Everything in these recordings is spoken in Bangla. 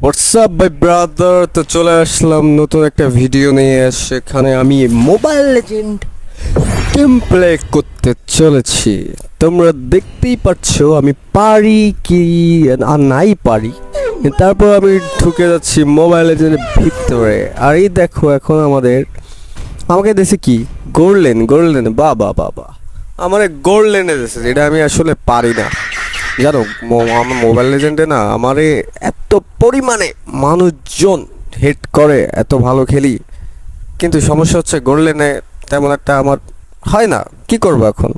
হোয়াটসঅ্যাপ বাই ব্রাদার, তো চলে আসলাম নতুন একটা ভিডিও নিয়ে। সেখানে আমি মোবাইল লেজেন্ড গেম প্লে করতে চলেছি। তোমরা দেখতেই পাচ্ছ আমি পারি কি আর নাই পারি, তারপর আমি ঢুকে যাচ্ছি মোবাইল লেজেন্ডের ভিতরে। আর এই দেখো এখন আমাকে দেশে কি গোল্ডেন বাবা বাবা আমার গোল্ডেনে দেশে, যেটা আমি আসলে পারি না। জানো আমার মোবাইল লেজেন্ডে না আমারে এত পরিমাণে মানুষজন হেট করে, এত ভালো খেলি, কিন্তু সমস্যা হচ্ছে গোল্ডেনে তেমন একটা আমার হয় না। কি করবো এখন?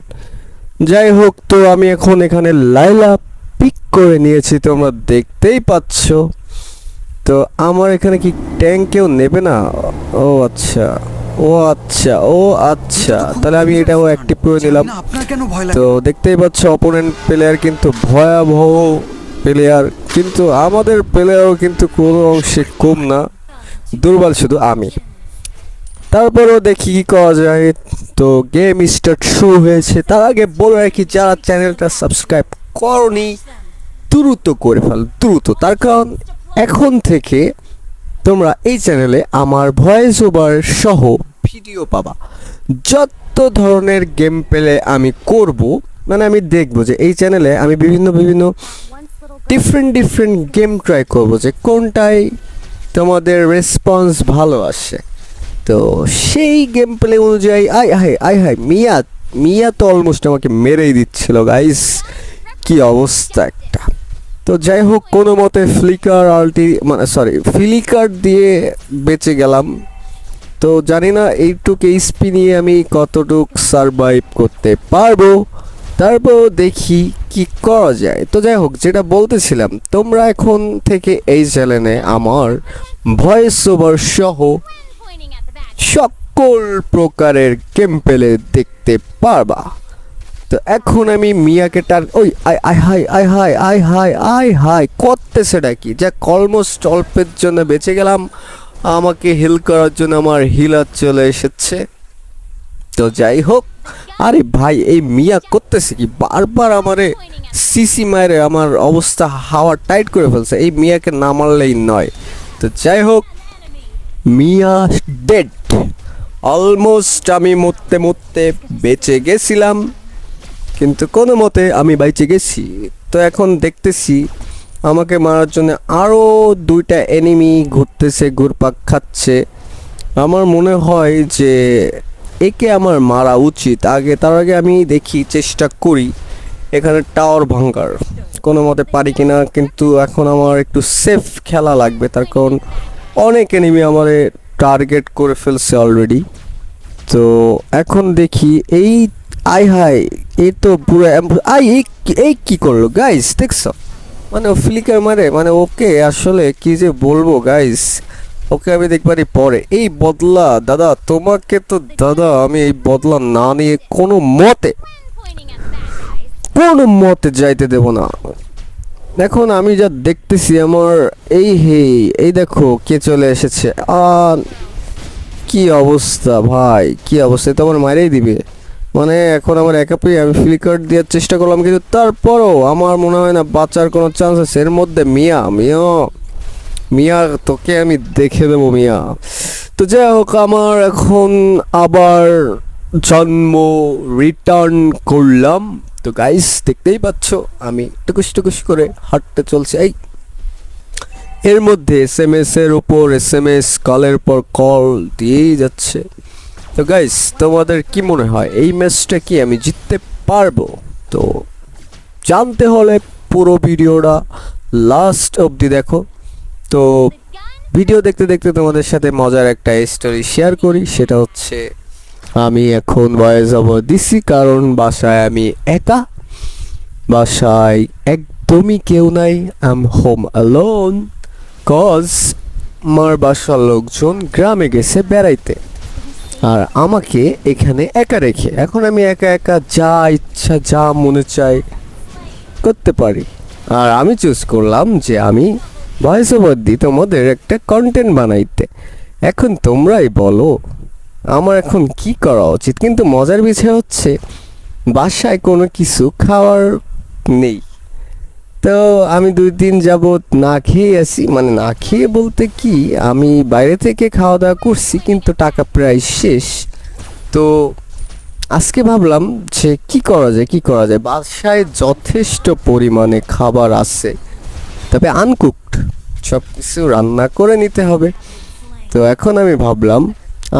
যাই হোক, তো আমি এখন এখানে লাইলা পিক করে নিয়েছি, তোমরা দেখতেই পাচ্ছ। তো আমার এখানে কি ট্যাঙ্ক কেউ নেবে না? ও আচ্ছা তাহলে আমি এটাও অ্যাক্টিভ করে নিলাম। তো দেখতেই পাচ্ছ অপোনেন্ট প্লেয়ার কিন্তু ভয়াবহ প্লেয়ার, কিন্তু আমাদের প্লেয়ারও কিন্তু কোনো অংশে কম না, দুর্বল শুধু আমি। তারপরেও দেখি কি করা যায়। তো গেম স্টার্ট শুরু হয়েছে। তার আগে বলে রাখি, যারা চ্যানেলটা সাবস্ক্রাইব করনি দ্রুত করে ফেল, দ্রুত। তার কারণ এখন থেকে তোমরা এই চ্যানেলে আমার ভয়েস ওভার সহ ভিডিও পাবা। যত ধরনের গেম প্লে আমি করব, মানে আমি দেখব যে এই চ্যানেলে আমি বিভিন্ন ডিফারেন্ট গেম ট্রাই করব, যে কোনটায় তোমাদের রেসপন্স ভালো আসে। তো সেই গেম প্লে অনুযায়ী আই হাই মিয়া তো অলমোস্ট আমাকে মেরেই দিচ্ছিল গাইস, কি অবস্থা একটা। তো যাই হোক, কোনো মতে ফ্লিকার দিয়ে বেঁচে গেলাম। তো জানি না এইটুক এইচপি নিয়ে আমি কতটুক সারভাইভ করতে পারবো, তারপর দেখি কি করা যায়। তো যাই হোক, যেটা বলতেছিলাম, তোমরা এখন থেকে এই চ্যানেলে আমার ভয়েস ওভার সহ সকল প্রকারের গেম প্লে দেখতে পারবা। তো এখন আমি মিয়াকে ওই আই হাই করতেছে নাকি, যা অলমোস্ট অল্পের জন্য বেঁচে গেলাম। আমাকে হিল করার জন্য আমার হিলার চলে এসেছে। তো যাই হোক, আরে ভাই এই মিয়া করতেছে কি, বারবার আমারে সিসি মারে আমার অবস্থা হাওয়া টাইট করে ফেলছে। এই মিয়াকে না মারলেই নয়। তো যাই হোক, মিয়া ডেড। অলমোস্ট আমি মরতে বেঁচে গেছিলাম, কিন্তু কোনো মতে আমি বাইচে গেছি। তো এখন দেখতেছি আমাকে মারার জন্য আরও দুইটা এনিমি ঘুরতেছে, ঘুরপাক খাচ্ছে। আমার মনে হয় যে একে আমার মারা উচিত আগে। তার আগে আমি দেখি, চেষ্টা করি এখানে টাওয়ার ভাঙার, কোনো মতে পারি কিনা। কিন্তু এখন আমার একটু সেফ খেলা লাগবে, তার কারণ অনেক এনিমি আমারে টার্গেট করে ফেলছে অলরেডি। তো এখন দেখি এই এ তো পুরো এই কি করলো গাইস, দেখছো? মানে ও ফ্লিকার মারে, মানে ওকে আসলে কি যে বলবো গাইস, ওকে আমি দেখবারই পরে। এই বদলা দাদা, তোমাকে তো দাদা আমি এই বদলা না নিয়ে কোনো মতে যাইতে দেব না। এখন আমি যা দেখতেছি আমার এই দেখো কে চলে এসেছে। কি অবস্থা ভাই, কি অবস্থা! তো আমার মারেই দিবে। মানে এখন আমার একা পেয়ে আমি ফ্লিকার দেওয়ার চেষ্টা করলাম, কিন্তু তারপরও আমার মনে হয় না বাঁচার কোনো চান্স আছে। এর মধ্যে মিয়া তোকে আমি দেখে দেবো মিয়া। তো যাই হোক, আমার এখন আবার জন্ম রিটার্ন করলাম। তো গাইস দেখতেই পাচ্ছ আমি টুকুস করে হাঁটতে চলছে। এর মধ্যে SMS এর উপর SMS, কলের পর কল দিয়েই যাচ্ছে। তো গাইস তোমাদের কি মনে হয় এই ম্যাচটা কি আমি জিততে পারবো? তো জানতে হলে পুরো ভিডিওটা লাস্ট অবধি দেখো। তো ভিডিও দেখতে দেখতে তোমাদের সাথে মজার একটা স্টোরি শেয়ার করি। সেটা হচ্ছে, আমি এখন ভয়েস ওভার দিছি কারণ বাসায় আমি একা, বাসায় একদমই কেউ নাই। I am home alone, cause আমার বাসার লোকজন গ্রামে গেছে বেড়াইতে, আর আমাকে এখানে একা রেখে এখন আমি একা যা ইচ্ছা যা মনে চাই করতে পারি। আর আমি চুজ করলাম যে আমি ভয়েস ওভার দিই তোমাদের একটা কন্টেন্ট বানাইতে। এখন তোমরাই বলো আমার এখন কি করা উচিত। কিন্তু মজার বিষয় হচ্ছে বাসায় কোনো কিছু খাওয়ার নেই, তো আমি 2 দিন যাবত না খেয়ে আছি, মানে না খেয়ে বলতে কি, আমি বাইরে থেকে খাওয়া দাওয়া করছি কিন্তু টাকা প্রায় শেষ। তো আজকে ভাবলাম যে কি করা যায়, বাসায় যথেষ্ট পরিমাণে খাবার আছে, তবে আনকুকড সব কিছু রান্না করে নিতে হবে। তো এখন আমি ভাবলাম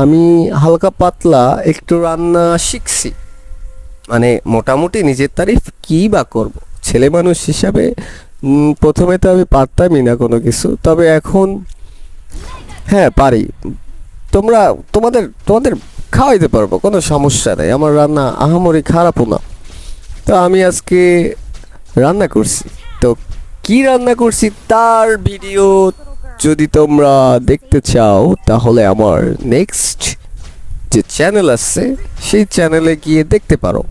আমি হালকা পাতলা একটু রান্না শিখছি, মানে মোটামুটি নিজের তারিফ কি বা করব, ছেলে মানুষ হিসাবে প্রথমে তো আমি পারতামই না কোনো কিছু, তবে এখন হ্যাঁ পারি। তোমরা তোমাদের তোমাদের খাওয়াইতে পারবো, কোনো সমস্যা নেই, আমার রান্না আহামরি খারাপও না। তো আমি আজকে রান্না করছি, তো কি রান্না করছি তার ভিডিও যদি তোমরা দেখতে চাও তাহলে আমার নেক্সট যে চ্যানেল আছে সেই চ্যানেলে গিয়ে দেখতে পারো,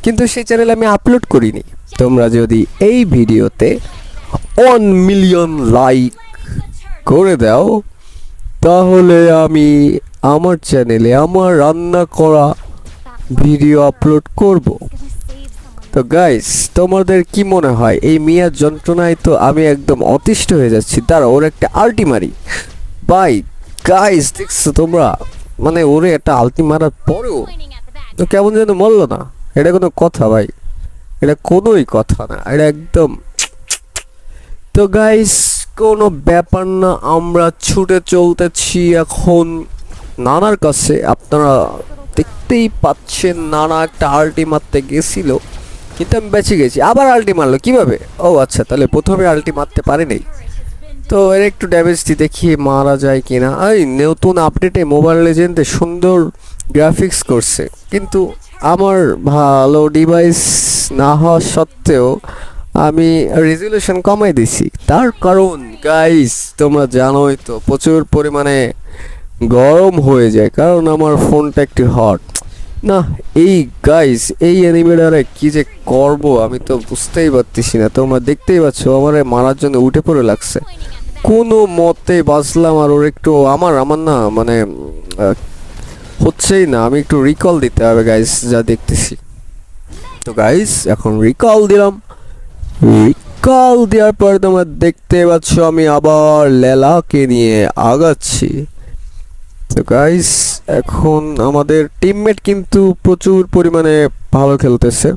কিন্তু সেই চ্যানেলে আমি আপলোড করিনি। তোমরা যদি এই ভিডিওতে 1 মিলিয়ন লাইক করে দাও তাহলে আমি আমার চ্যানেলে আমার রান্না করা ভিডিও আপলোড করব। তো গাইস, তোমাদের কি মনে হয় এই মিয়ার যন্ত্রণায় তো আমি একদম অতিষ্ঠ হয়ে যাচ্ছি। দাঁড়া, ওর একটা আলটি মারি। বাই গাইস, দেখছো তোমরা, মানে ওরে একটা আলটি মারার পরেও তো কেমন যেন মরলো না। এটা কোনো কথা ভাই? এটা কোনোই কথা না, এটা একদম। তো গাইস, কোনো ব্যাপার না, আমরা ছুটে চলতেছি এখন নানার কাছে। আপনারা দেখতেই পাচ্ছেন নানা একটা আলটি মারতে গেছিল, কিন্তু আমি বেঁচে গেছি। আবার আলটি মারলো কিভাবে? ও আচ্ছা, তাহলে প্রথমে আলটি মারতে পারেনি। তো এর একটু ড্যামেজ দিয়ে দেখি মারা যায় কিনা। এই নতুন আপডেটে মোবাইল লেজেন্ডে সুন্দর গ্রাফিক্স করছে, কিন্তু আমার ভালো ডিভাইস না হওয়া সত্ত্বেও আমি রেজুলেশন কমাই দিছি। তার কারণ গাইস তোমরা জানোই তো, প্রচুর পরিমাণে গরম হয়ে যায়, কারণ আমার ফোনটা একটু হট না। এই গাইস, এই অ্যানিমেটারে কি যে করব আমি তো বুঝতেই পারতেছি না। তোমরা দেখতেই পাচ্ছ আমার মারার জন্য উঠে পড়ে লাগছে, কোনো মতে বাঁচলাম। আর ওর একটু আমার আমার না, মানে হচ্ছেই না। আমি একটু রিকল দিতে হবে গাইস, যা দেখতেছি। তো গাইস এখন রিকল দিলাম, রিকল দেওয়ার পর তোমরা দেখতে পাচ্ছ আমি আবার লেলাকে নিয়ে আগাচ্ছি। তো গাইস এখন আমাদের টিমমেট কিন্তু প্রচুর পরিমাণে ভালো খেলতেছে,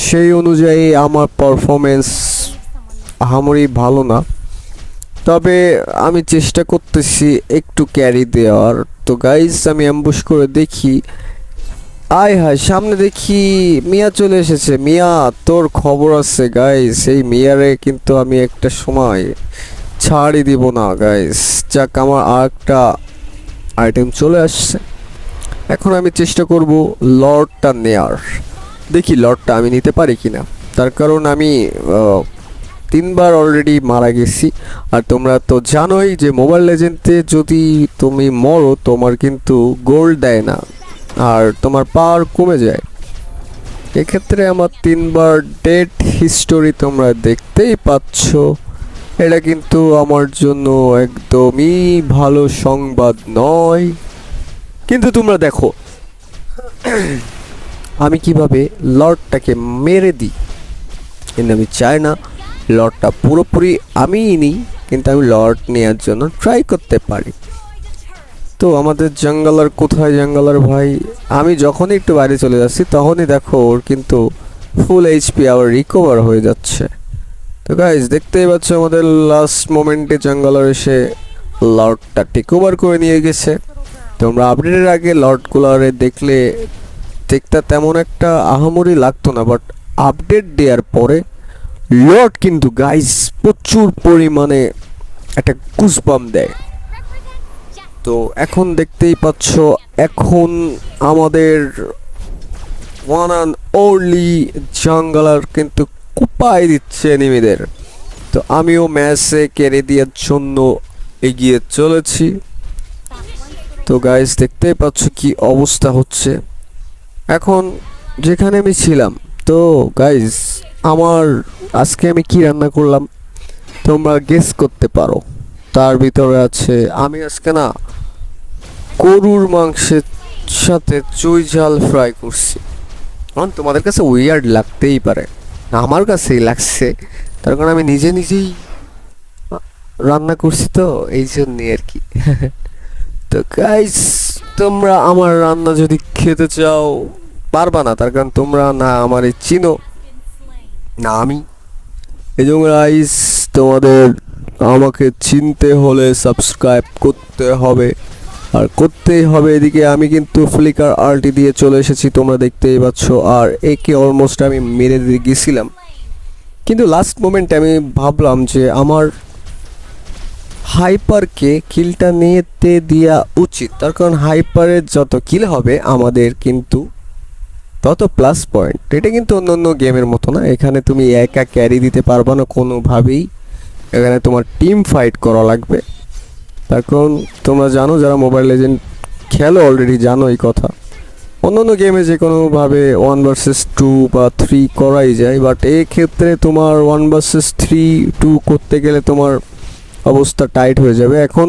সেই অনুযায়ী আমার পারফরমেন্স আহামরি ভালো না, তবে আমি চেষ্টা করতেছি একটু ক্যারি দেওয়ার। তো গাইস আমি অ্যাম্বুশ করে দেখি, আয় হায় সামনে দেখি মিয়া চলে এসেছে। মিয়া, তোর খবর আছে গাইস, এই মিয়ারে কিন্তু আমি একটা সময় ছাড়ই দিব না গাইস। যাক, আমার আর একটা আইটেম চলে আসছে। এখন আমি চেষ্টা করব লর্ডটা নেয়ার, দেখি লর্ডটা আমি নিতে পারি কিনা। তার কারণ আমি 3বার অলরেডি মারা গেছি। আর তোমরা তো জানোই যে মোবাইল লেজেন্ডে যদি তুমি মরো তোমার কিন্তু গোল্ড দেয় না, আর তোমার পাওয়ার কমে যায়। এক্ষেত্রে আমার 3বার ডেড হিস্টোরি তোমরা দেখতেই পাচ্ছ। এটা কিন্তু আমার জন্য একদমই ভালো সংবাদ নয়। কিন্তু তোমরা দেখো আমি কিভাবে লর্ডটাকে মেরে দিই, কিন্তু আমি চাই না লর্ডটা পুরোপুরি আমিই নিই, কিন্তু আমি লর্ড নেওয়ার জন্য ট্রাই করতে পারি। তো আমাদের জঙ্গলার কোথায়? জঙ্গলার ভাই, আমি যখনই একটু বাইরে চলে যাচ্ছি তখনই দেখো ওর কিন্তু ফুল এইচপি আবার রিকভার হয়ে যাচ্ছে। তো গাইজ দেখতেই পাচ্ছ আমাদের লাস্ট মোমেন্টে জঙ্গলার এসে লর্ডটা টেক ওভার করে নিয়ে গেছে। তোমরা আপডেটের আগে লর্ডগুলারে দেখলে দেখতে তেমন একটা আহামরি লাগতো না, বাট আপডেট দেওয়ার পরে লর্ড কিন্তু গাইজ প্রচুর পরিমাণে একটা গুজবাম দেয়। তো এখন দেখতেই পাচ্ছ এখন আমাদের ওয়ান অ্যান্ড অনলি জঙ্গলার কিন্তু কুপাই দিচ্ছে এনিমিদের। তো আমিও ম্যাচে ক্যারি দেওয়ার জন্য এগিয়ে চলেছি। তো গাইজ দেখতেই পাচ্ছ কি অবস্থা হচ্ছে এখন যেখানে আমি ছিলাম। তো গাইজ আমার আজকে আমি কি রান্না করলাম তোমরা গেস করতে পারো। তার ভিতরে আছে আমি আজকে না গরুর মাংসের সাথে চুই ঝাল ফ্রাই করছি। কারণ তোমাদের কাছে উইয়ার্ড লাগতেই পারে, আমার কাছেই লাগছে, তার কারণ আমি নিজে নিজেই রান্না করছি তো এই জন্যই আর কি। তো গাইস, তোমরা আমার রান্না যদি খেতে চাও পারবা না, তার কারণ তোমরা না আমারে চিনো না আমি। এই জন্য গাইস, তোমাদের আমাকে চিনতে হলে সাবস্ক্রাইব করতে হবে, আর করতেই হবে। এদিকে আমি কিন্তু ফ্লিকার আরটি দিয়ে চলে এসেছি, তোমরা দেখতেই পাচ্ছ। আর একে অলমোস্ট আমি মেরে দিয়ে গেছিলাম, কিন্তু লাস্ট মোমেন্টে আমি ভাবলাম যে আমার হাইপারকে কিলটা নিতে দেওয়া উচিত, তার কারণ হাইপারের যত কিল হবে আমাদের কিন্তু তত প্লাস পয়েন্ট। এটা কিন্তু অন্য অন্য গেমের মতো না, এখানে তুমি একা ক্যারি দিতে পারবা না কোনোভাবেই, এখানে তোমার টিম ফাইট করা লাগবে। তার কারণ তোমরা জানো, যারা মোবাইল লেজেন্ড খেলো অলরেডি জানো এই কথা। অন্য অন্য গেমে যে কোনোভাবে 1 vs 2 বা 3 করাই যায়, বাট এই ক্ষেত্রে তোমার 1 vs 3-2 করতে গেলে তোমার অবস্থা টাইট হয়ে যাবে। এখন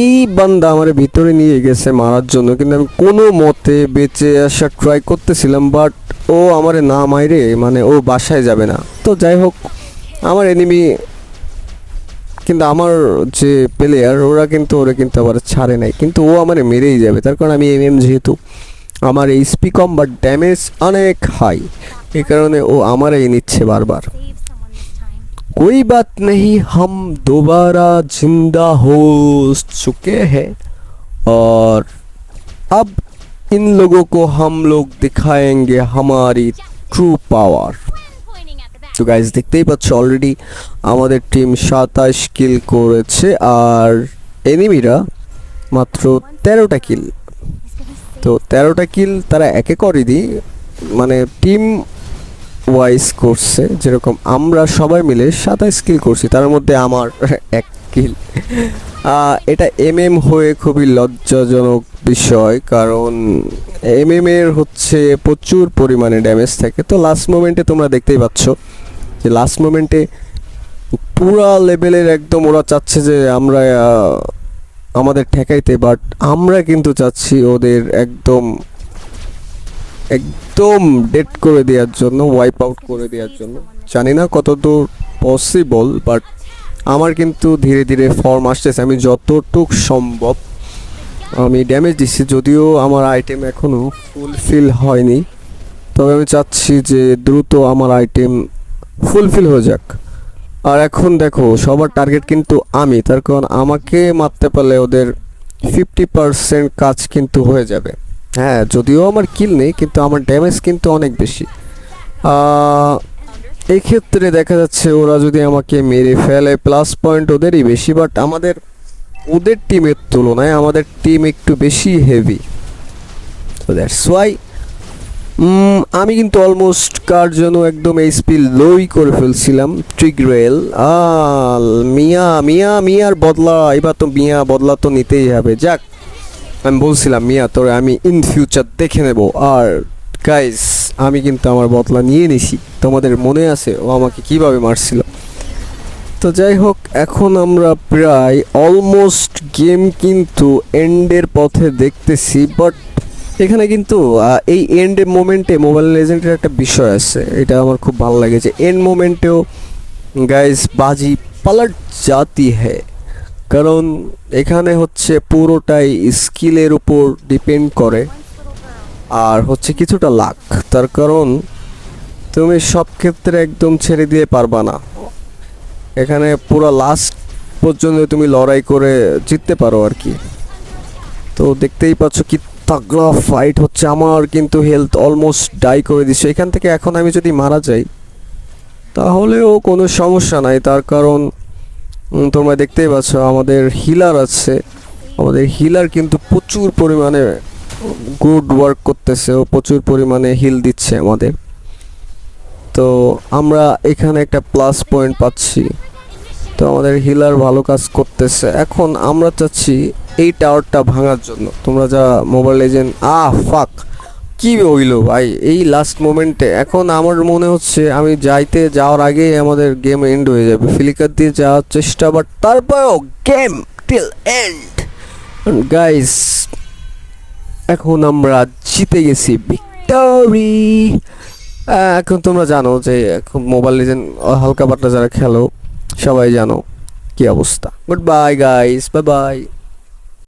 এই বান্দা আমার ভিতরে নিয়ে গেছে মারার জন্য, কিন্তু আমি কোনো মতে বেঁচে আসার ট্রাই করতেছিলাম, বাট ও আমারে না মাইরে মানে ও বাসায় যাবে না। তো যাই হোক, আমার এনিমি কিন্তু আমার যে প্লেয়ার ওরা কিন্তু আবার ছাড়ে নাই, কিন্তু ও আমার মেরেই যাবে, তার কারণ আমি যেহেতু আমার এইচপি কম বাট ড্যামেজ অনেক হাই, এই কারণে ও আমারই নিচ্ছে বারবার। कोई बात नहीं, हम दोबारा जिंदा हो चुके हैं और अब इन लोगों को हम लोग दिखाएंगे हमारी ट्रू पावर। তো গাইজ দেখতেই পাচ্ছ অলরেডি আমাদের টিম 27 কিল করেছে আর এনিমিরা মাত্র 13টা কিল। তো 13টা কিল তারা একে করে দিই, মানে টিম ওয়াইজ করছে, যেরকম আমরা সবাই মিলে 27 কিল করছি, তার মধ্যে আমার 1 কিল। এটা হয়ে খুবই লজ্জাজনক বিষয়, কারণ এর হচ্ছে প্রচুর পরিমাণে ড্যামেজ থাকে। তো লাস্ট মোমেন্টে তোমরা দেখতেই পাচ্ছ যে লাস্ট মোমেন্টে পুরা লেভেলের একদম ওরা চাচ্ছে যে আমরা আমাদের ঠেকাইতে, বাট আমরা কিন্তু চাচ্ছি ওদের একদম একদম ডেড করে দেওয়ার জন্য, ওয়াইপ আউট করে দেওয়ার জন্য। জানি না কতদূর পসিবল, বাট আমার কিন্তু ধীরে ধীরে ফর্ম আসতেছে, আমি যতটুক সম্ভব আমি ড্যামেজ দিচ্ছি, যদিও আমার আইটেম এখনও ফুলফিল হয়নি, তবে আমি চাচ্ছি যে দ্রুত আমার আইটেম ফুলফিল হয়ে যাক। আর এখন দেখো সবার টার্গেট কিন্তু আমি, তার কারণ আমাকে মারতে পারলে ওদের 50% কাজ কিন্তু হয়ে যাবে। হ্যাঁ, যদিও আমার কিল নেই, কিন্তু আমার ড্যামেজ কিন্তু অনেক বেশি। এই ক্ষেত্রে দেখা যাচ্ছে ওরা যদি আমাকে মেরে ফেলে প্লাস পয়েন্ট ওদেরই বেশি, বাট ওদের টিমের তুলনায় আমাদের টিম একটু বেশি হেভি। তো দ্যাটস ওয়াই আমি কিন্তু অলমোস্ট কার জন্য একদম এইচপি লোই করে ফেলছিলাম। ট্রিগ্রেল মিয়ার বদলা, এবার তো মিয়া বদলা তো নিতেই হবে। যাক, আমি বলছিলাম মিয়া তোরে আমি ইন ফিউচার দেখে নেব, আর গাইস আমি কিন্তু আমার বদলা নিয়ে নিছি। তোমাদের মনে আছে ও আমাকে কিভাবে মারছিল? তো যাই হোক, এখন আমরা প্রায় অলমোস্ট গেম কিন্তু এন্ডের পথে দেখতেছি, বাট এখানে কিন্তু এই এন্ড মোমেন্টে মোবাইল লেজেন্ডের একটা বিষয় আছে, এটা আমার খুব ভালো লাগে যে এন্ড মোমেন্টেও গাইস বাজি পালট জাতি হ্যায়, কারণ এখানে হচ্ছে পুরোটাই স্কিলের উপর ডিপেন্ড করে আর হচ্ছে কিছুটা লাক। তার কারণ তুমি সব ক্ষেত্রে একদম ছেড়ে দিয়ে পারবা না, এখানে পুরো লাস্ট পর্যন্ত তুমি লড়াই করে জিততে পারো আর কি। তো দেখতেই পাচ্ছ কি তাগড়া ফাইট হচ্ছে, আমার কিন্তু হেলথ অলমোস্ট ডাই করে দিচ্ছে এখান থেকে। এখন আমি যদি মারা যাই তাহলেও কোনো সমস্যা নাই, তার কারণ তোমরা দেখতেই পাচ্ছ আমাদের হিলার আছে, আমাদের হিলার কিন্তু প্রচুর পরিমাণে গুড ওয়ার্ক করতেছে, ও প্রচুর পরিমাণে হিল দিচ্ছে আমাদের। তো আমরা এখানে একটা প্লাস পয়েন্ট পাচ্ছি, তো আমাদের হিলার ভালো কাজ করতেছে। এখন আমরা চাচ্ছি এই টাওয়ারটা ভাঙার জন্য। তোমরা যা মোবাইল লেজেন্ড ফাক কি হইলো ভাই এই লাস্ট মোমেন্টে। এখন আমার মনে হচ্ছে আমি যাওয়ার আগেই আমাদের গেম এন্ড হয়ে যাবে। ফ্লিকার দিয়ে যাওয়ার চেষ্টা, বাট তারপরেও গেম টিল এন্ড গাইস। এখন আমরা জিতে গেছি, ভিক্টরি। এখন তোমরা জানো যে এখন মোবাইল লিজেন্ড হালকা পাতলা যারা খেলো সবাই জানো কি অবস্থা। Good bye guys, bye bye.